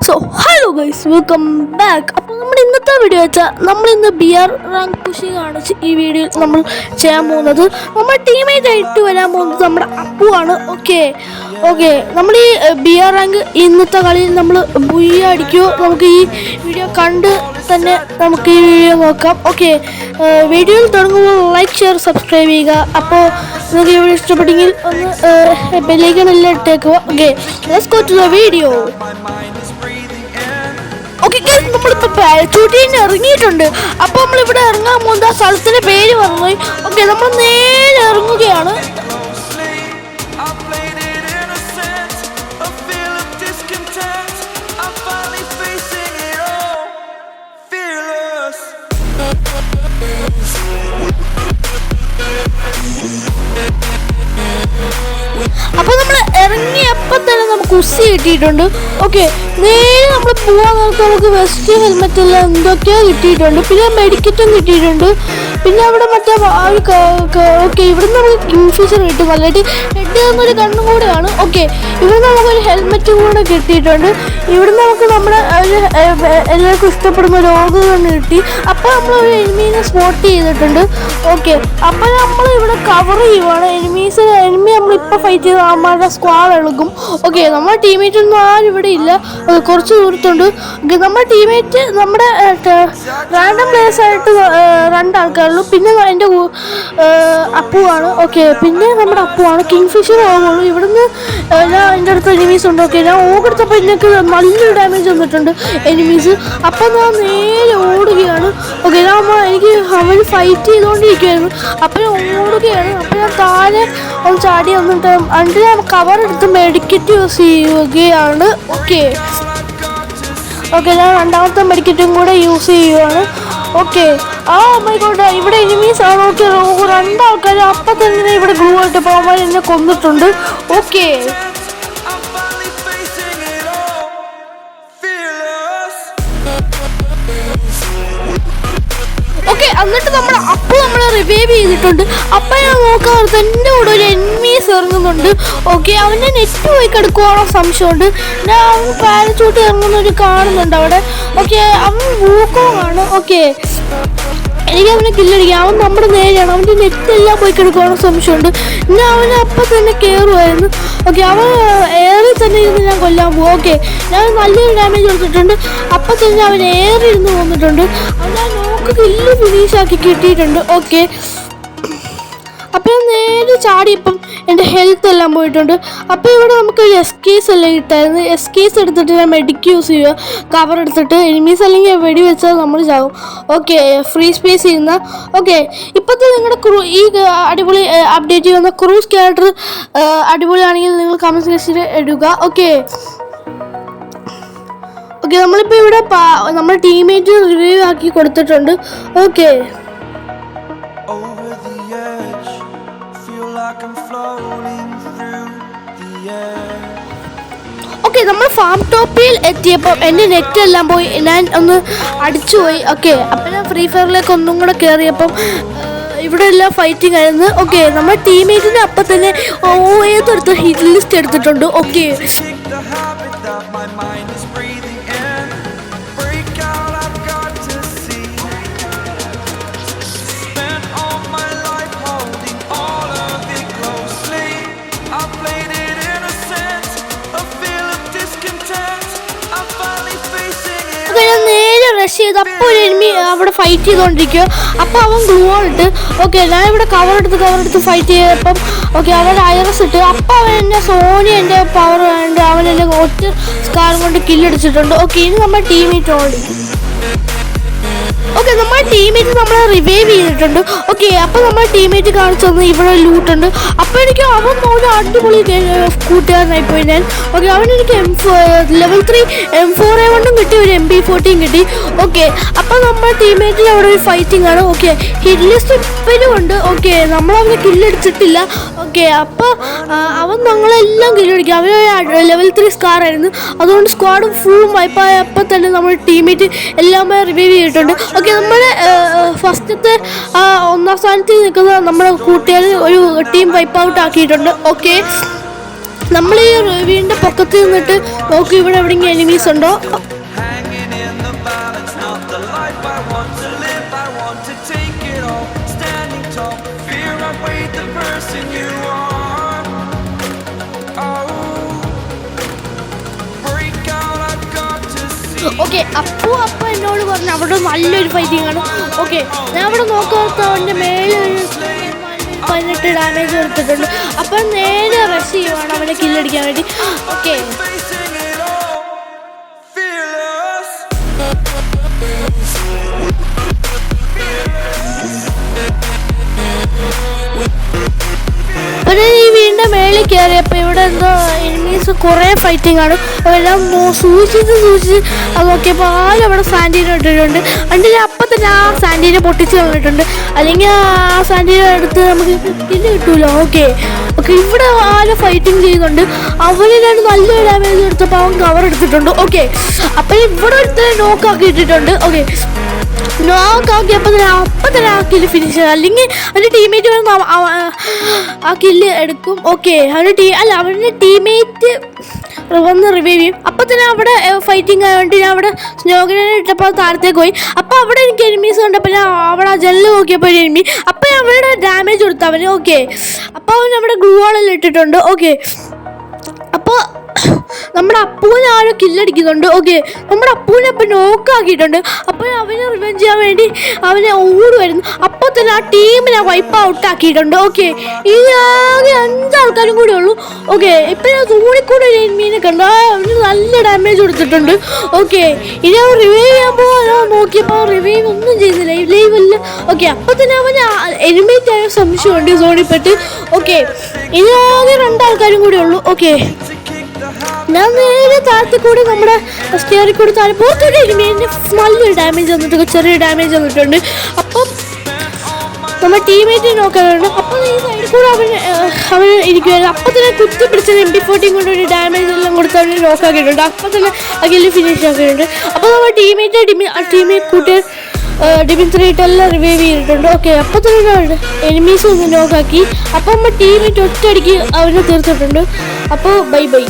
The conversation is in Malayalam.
So hello guys, welcome back. അപ്പോൾ നമ്മുടെ ഇന്നത്തെ വീഡിയോ വെച്ചാൽ നമ്മളിന്ന് ബിയർ റാങ്ക് പുഷിംഗ് ആണ് ഈ വീഡിയോയിൽ നമ്മൾ ചെയ്യാൻ പോകുന്നത്. നമ്മുടെ ടീമേറ്റ് ആയിട്ട് വരാൻ പോകുന്നത് നമ്മുടെ അപ്പു ആണ്. ഓക്കെ നമ്മൾ ഈ ബിയർ റാങ്ക് ഇന്നത്തെ കളിയിൽ നമ്മൾ ബുയ്യ അടിക്കുമോ? നമുക്ക് ഈ വീഡിയോ കണ്ട് തന്നെ നമുക്ക് ഈ വീഡിയോ നോക്കാം. ഓക്കെ, വീഡിയോയിൽ തുടങ്ങുമ്പോൾ ലൈക്ക് ഷെയർ സബ്സ്ക്രൈബ് ചെയ്യുക. അപ്പോൾ നിങ്ങൾക്ക് ഈ വീഡിയോ ഇഷ്ടപ്പെട്ടെങ്കിൽ ഒന്ന് ബെല്ലൈക്കൺ എല്ലാം ഇട്ടേക്കുക. Okay, let's go to the video. Okay, നമ്മളിപ്പോൾ പാരച്യൂട്ടിന് ഇറങ്ങിയിട്ടുണ്ട്. അപ്പോൾ നമ്മളിവിടെ ഇറങ്ങാൻ പോകുന്ന ആ സ്ഥലത്തിൻ്റെ പേര് പറഞ്ഞു. ഓക്കെ, നമ്മൾ നേരെ ഇറങ്ങുകയാണ്. അപ്പോൾ നമ്മൾ ഇറങ്ങിയപ്പോൾ തന്നെ നമുക്ക് ഉസി കിട്ടിയിട്ടുണ്ട്. ഓക്കെ, നേരെ നമ്മൾ പോകാൻ നേരത്ത് നമുക്ക് വെസ്റ്റ് ഹെൽമെറ്റ് എല്ലാം എന്തൊക്കെയോ കിട്ടിയിട്ടുണ്ട്. പിന്നെ മെഡിക്കറ്റും കിട്ടിയിട്ടുണ്ട്. പിന്നെ അവിടെ മറ്റേ ഓക്കെ, ഇവിടുന്ന് നമുക്ക് കിങ്ഫിഷർ കിട്ടും. നല്ലതായിട്ട് ഹെഡ് എന്നൊരു കണ്ണും കൂടെയാണ്. ഓക്കെ, ഇവിടുന്ന് നമുക്കൊരു ഹെൽമെറ്റ് കൂടെ കിട്ടിയിട്ടുണ്ട്. ഇവിടുന്ന് നമുക്ക് നമ്മുടെ എല്ലാവർക്കും ഇഷ്ടപ്പെടുന്ന ലോഗോ തന്നെ കിട്ടി. അപ്പോൾ നമ്മൾ ഒരു എനിമീനെ സ്പോട്ട് ചെയ്തിട്ടുണ്ട്. ഓക്കെ, അപ്പോൾ നമ്മൾ ഇവിടെ കവർ ചെയ്യുവാണ്. എനിമി നമ്മളിപ്പോൾ ഫൈറ്റ് ചെയ്ത് നമ്മളുടെ സ്ക്വാഡ് എളുക്കും. ഓക്കെ, നമ്മുടെ ടീമേറ്റ് ഒന്നും ആരും ഇവിടെ ഇല്ല, കുറച്ച് ദൂരത്തുണ്ട്. നമ്മുടെ ടീമേറ്റ് നമ്മുടെ റാൻഡം പ്ലേയേഴ്സ് ആയിട്ട് 2 ആൾക്കാരുള്ളൂ. പിന്നെ എൻ്റെ അപ്പുവാണ്. ഓക്കെ, പിന്നെ നമ്മുടെ അപ്പുവാണ്. കിങ്ഫിഷർ ഓകുള്ളൂ. ഇവിടുന്ന് ഞാൻ എൻ്റെ അടുത്ത് എനിമീസ് ഉണ്ട്. ഓക്കെ, ഞാൻ ഓടെടുത്തപ്പോൾ എനിക്ക് നല്ലൊരു ഡാമേജ് വന്നിട്ടുണ്ട് എനിമീസ്. അപ്പം ഞാൻ നേരെ ഓടുകയാണ്. ഓക്കെ, എനിക്ക് അവർ ഫൈറ്റ് ചെയ്തുകൊണ്ടിരിക്കുകയായിരുന്നു. അപ്പം ഞാൻ ഓടുകയാണ്. അപ്പം ഞാൻ താഴെ ഒന്ന് ചാടി വന്നിട്ട് അതിൻ്റെ ഞാൻ കവർ എടുത്ത് മെഡിക്കറ്റ് യൂസ് ചെയ്യുകയാണ്. ഓക്കെ, ഞാൻ 2ാമത്തെ മെഡിക്കറ്റും കൂടെ യൂസ് ചെയ്യുകയാണ്. ഓക്കെ, മൈ ഗോഡ്, ഇവിടെ എനിമീസ് ആണ്. ഓക്കെ, 2 ആൾക്കാർ അപ്പം തന്നെ ഇവിടെ ഗ്ലൂ ആയിട്ട് പോകാൻ എന്നെ കൊന്നിട്ടുണ്ട്. ഓക്കെ, എന്നിട്ട് നമ്മുടെ അപ്പു നമ്മളെ റിവൈവ് ചെയ്തിട്ടുണ്ട്. അപ്പം ഞാൻ നോക്കാറുണ്ട് എൻ്റെ കൂടെ ഒരു എനിമീസ് ഇറങ്ങുന്നുണ്ട്. ഓക്കെ, അവൻ്റെ നെറ്റ് പോയി കിടക്കുവാണോ സംശയമുണ്ട്. ഞാൻ അവൻ പാരച്ചൂട്ട് ഇറങ്ങുന്നൊരു കാണുന്നുണ്ട് അവിടെ. ഓക്കെ, അവൻ വൂക്കോങ്ങാണ്. ഓക്കെ, എനിക്ക് അവനെ കില്ലടിക്കാം. അവൻ നമ്മുടെ നേരെയാണ്. അവൻ്റെ നെറ്റെല്ലാം പോയി കിടക്കുവാണോ സംശയമുണ്ട്. ഞാൻ അവനെ അപ്പം തന്നെ കയറുമായിരുന്നു. ഓക്കെ, അവൻ ഏറി തന്നെ ഇരുന്ന് ഞാൻ കൊല്ലാൻ പോകും. ഓക്കെ, ഞാൻ നല്ലൊരു ഡാമേജ് കൊടുത്തിട്ടുണ്ട്. അപ്പം തന്നെ അവൻ ഏറി ഇരുന്ന് വന്നിട്ടുണ്ട്. അവൻ കില്ല് ഫിനിഷാക്കി കിട്ടിയിട്ടുണ്ട്. ഓക്കെ, അപ്പം ഞാൻ നേരെ ചാടിയപ്പം എൻ്റെ ഹെൽത്ത് എല്ലാം പോയിട്ടുണ്ട്. അപ്പോൾ ഇവിടെ നമുക്കൊരു എസ്കേസ് എല്ലാം കിട്ടായിരുന്നു. എസ്കേസ് എടുത്തിട്ട് ഞാൻ മെഡിക്ക് യൂസ് ചെയ്യുക. കവർ എടുത്തിട്ട് എനിമീസ് അല്ലെങ്കിൽ വെടി വെച്ചാൽ നമ്മൾ ചാവും. ഓക്കെ, ഫ്രീ സ്പേസ് ചെയ്യുന്ന. ഓക്കെ, ഇപ്പോഴത്തെ നിങ്ങളുടെ ഈ അടിപൊളി അപ്ഡേറ്റ് ചെയ്യുന്ന ക്രൂസ് ക്യാരക്ടർ അടിപൊളിയാണെങ്കിൽ നിങ്ങൾ കമൻറ്റ് സെക്ഷനിൽ ഇടുക. ഓക്കെ, നമ്മളിപ്പോൾ ഇവിടെ നമ്മുടെ ടീമേറ്റ് റിവ്യൂ ആക്കി കൊടുത്തിട്ടുണ്ട്. ഓക്കെ, നമ്മൾ ഫാം ടോപ്പിൽ എത്തിയപ്പോൾ എൻ്റെ നെറ്റ് എല്ലാം പോയി. ഞാൻ ഒന്ന് അടിച്ചുപോയി. ഓക്കെ, അപ്പം ഞാൻ ഫ്രീ ഫയറിലേക്ക് ഒന്നും കൂടെ കയറിയപ്പം ഇവിടെ എല്ലാം ഫൈറ്റിംഗ് ആയിരുന്നു. ഓക്കെ, നമ്മുടെ ടീമേറ്റിൻ്റെ അപ്പം തന്നെ ഏതെടുത്ത് ഹിറ്റ് ലിസ്റ്റ് എടുത്തിട്ടുണ്ട്. ഓക്കെ, നേരെ റഷ് ചെയ്ത് അപ്പോൾ ഒരു എനിമി അവിടെ ഫൈറ്റ് ചെയ്തുകൊണ്ടിരിക്കുക. അപ്പോൾ അവൻ ഗ്ലൂ ഇട്ട്. ഓക്കെ, ഞാൻ ഇവിടെ കവർ എടുത്ത് ഫൈറ്റ് ചെയ്തപ്പം ഓക്കെ, അവൻ ഐറസ് ഇട്ട്. അപ്പോൾ അവൻ എൻ്റെ സോണി എൻ്റെ പവർ വേണ്ട അവൻ എൻ്റെ ഒറ്റ സ്കാറും കൊണ്ട് കില്ലടിച്ചിട്ടുണ്ട്. ഓക്കെ, ഇനി നമ്മുടെ ടീമേറ്റ് ഓടി. ഓക്കെ, നമ്മുടെ ടീമേറ്റ് നമ്മളെ റിവൈവ് ചെയ്തിട്ടുണ്ട്. ഓക്കെ, അപ്പോൾ നമ്മുടെ ടീമേറ്റ് കാണിച്ചു തന്നു ഇവിടെ ലൂട്ടുണ്ട്. അപ്പോൾ എനിക്ക് അവൻ ഒരു അടിപൊളി കൂട്ടുകാരനായി പോയി ഞാൻ. ഓക്കെ, അവൻ എനിക്ക് level 3 M4A1 കിട്ടി, ഒരു MP14 കിട്ടി. ഓക്കെ, അപ്പോൾ നമ്മുടെ ടീമേറ്റിൽ അവിടെ ഒരു ഫൈറ്റിംഗ് ആണ്. ഓക്കെ, ഹിറ്റ് ലിസ്റ്റ് ഇപ്പോഴും ഉണ്ട്. ഓക്കെ, നമ്മളവനെ കില്ലടിച്ചിട്ടില്ല. ഓക്കെ, അപ്പോൾ അവൻ ഞങ്ങളെല്ലാം കില്ലടിക്കും. അവൻ level 3 സ്കാർ ആയിരുന്നു. അതുകൊണ്ട് സ്ക്വാഡ് ഫുൾ വൈപ്പായപ്പോൾ തന്നെ നമ്മുടെ ടീമേറ്റ് എല്ലാം റിവൈവ് ചെയ്തിട്ടുണ്ട്. ഓക്കെ, നമ്മുടെ ഫസ്റ്റത്തെ 1ാം സ്ഥാനത്ത് നിൽക്കുന്ന നമ്മുടെ കൂട്ടുകാർ ഒരു ടീം വൈപ്പ് ഔട്ട് ആക്കിയിട്ടുണ്ട്. ഓക്കെ, നമ്മൾ ഈ വീടിൻ്റെ പൊക്കത്ത് നിന്നിട്ട് നോക്കി ഇവിടെ എവിടെയെങ്കിലും എനിമീസ് ഉണ്ടോ. ഓക്കെ, അപ്പോൾ എന്നോട് പറഞ്ഞു അവിടെ നല്ലൊരു ഫൈറ്റിംഗ് ആണ്. ഓക്കെ, ഞാൻ അവിടെ നോക്കാത്ത അവൻ്റെ മേലെ ഒരു 18 ഡാമേജ് കൊടുത്തിട്ടുണ്ട്. അപ്പം നേരെ റഷ് ചെയ്യുവാണ് അവനെ കില്ലടിക്കാൻ വേണ്ടി. ഓക്കെ, ഈ വീടിൻ്റെ മേളിൽ കയറിയപ്പോൾ ഇവിടെ എന്തോ എനിമീസ് കുറേ ഫൈറ്റിംഗ് ആണ്. എല്ലാം സൂക്ഷിച്ച് അത് നോക്കിയപ്പോൾ ആരും അവിടെ സാൻഡീനെ ഇട്ടിട്ടുണ്ട്. അതിൻ്റെ അപ്പം തന്നെ ആ സാൻഡീനെ പൊട്ടിച്ച് കളഞ്ഞിട്ടുണ്ട്. അല്ലെങ്കിൽ ആ സാൻഡീനെ എടുത്ത് നമുക്ക് കില്ല് കിട്ടൂല. ഓക്കെ, ഇവിടെ ആരും ഫൈറ്റിംഗ് ചെയ്യുന്നുണ്ട്. അവരിലാണ് നല്ലൊരു ഡാമേജ് എടുത്തപ്പോൾ അവൻ കവർ എടുത്തിട്ടുണ്ട്. ഓക്കെ, അപ്പം ഇവിടെ ഒരുത്തരെ നോക്കാക്കി ഇട്ടിട്ടുണ്ട്. ഓക്കെ, നോക്കാക്കിയപ്പോൾ തന്നെ ആ കില്ല് ഫിനിഷ് ചെയ്യും. അല്ലെങ്കിൽ അവൻ്റെ ടീമേറ്റ് ആ കില്ല് എടുക്കും. ഓക്കെ, അവൻ്റെ ടീമേറ്റ് വന്ന് റിവൈവ് ചെയ്യും. അപ്പം തന്നെ അവിടെ ഫൈറ്റിംഗ് ആയതുകൊണ്ട് ഞാൻ അവിടെ സ്നോഗിനെ ഇട്ടപ്പോൾ താഴത്തേക്ക് പോയി. അപ്പോൾ അവിടെ എനിക്ക് എനിമീസ് കണ്ടപ്പോൾ ഞാൻ അവിടെ ആ ജെല്ല് നോക്കിയപ്പോൾ ഒരു എനിമി. അപ്പോൾ അവരുടെ ഡാമേജ് കൊടുത്തു അവന്. ഓക്കെ, അപ്പോൾ അവൻ അവിടെ ഗ്ലൂ വാളെല്ലാം ഇട്ടിട്ടുണ്ട്. ഓക്കെ, അപ്പോൾ നമ്മുടെ അപ്പൂനെ ആരോ കില്ലടിക്കുന്നുണ്ട്. ഓക്കെ, നമ്മുടെ അപ്പൂനെ അപ്പം നോക്കാക്കിയിട്ടുണ്ട്. അപ്പോൾ അവനെ റിവെഞ്ച് ചെയ്യാൻ വേണ്ടി അവനെ ഓടുമായിരുന്നു. അപ്പോൾ തന്നെ ആ ടീമിനെ വൈപ്പ് ഔട്ട് ആക്കിയിട്ടുണ്ട്. ഓക്കെ, ഇതാകെ 5 ആൾക്കാരും കൂടെ ഉള്ളൂ. ഓക്കെ, ഇപ്പം ഞാൻ സൂണിക്കൂടെ ഒരു എനിമീനെ കണ്ടു. അവന് നല്ല ഡാമേജ് കൊടുത്തിട്ടുണ്ട്. ഓക്കെ, ഇനി അവൻ റിവൈവ് ചെയ്യാൻ പോകാൻ നോക്കിയപ്പോൾ റിവൈവ് ഒന്നും ചെയ്തില്ല, ലൈവല്ല. ഓക്കെ, അപ്പോൾ തന്നെ അവന് എനിമേറ്റ് ആയ സംശയമുണ്ട് സോണിപ്പെട്ട്. ഓക്കെ, ഇനി ആകെ 2 ആൾക്കാരും കൂടെ ഉള്ളൂ. ഓക്കെ, ഞാൻ നേരെ താഴത്തിൽ കൂടി നമ്മുടെ സ്റ്റെയറിൽ കൂടി താഴെ പുറത്തോട്ട് എനിമീന് നല്ലൊരു ഡാമേജ് വന്നിട്ട് ചെറിയ ഡാമേജ് വന്നിട്ടുണ്ട്. അപ്പം നമ്മൾ ടീമേറ്റിനെ നോക്കാറുണ്ട്. അപ്പം ഈ സൈഡിൽ കൂടെ അവൻ ഇരിക്കുമായിരുന്നു. അപ്പം തന്നെ കുത്തി പിടിച്ചത് MP40 കൊണ്ട് ഒരു ഡാമേജ് എല്ലാം കൊടുത്ത് അവന് നോക്കാക്കിയിട്ടുണ്ട്. അപ്പം തന്നെ അഖില് ഫിനിഷ് ആക്കിയിട്ടുണ്ട്. അപ്പോൾ നമ്മൾ ടീമേറ്റ് കൂട്ടി ഡിബിൻ 3 എല്ലാം റിവൈവ് ചെയ്തിട്ടുണ്ട്. ഓക്കെ, അപ്പോൾ തന്നെ എനിമീസ് ഒന്ന് നോക്കാക്കി. അപ്പോൾ നമ്മൾ ടീമേറ്റ് ഒറ്റയടിക്ക് അവനെ തീർത്തിട്ടുണ്ട്. അപ്പോൾ ബൈ.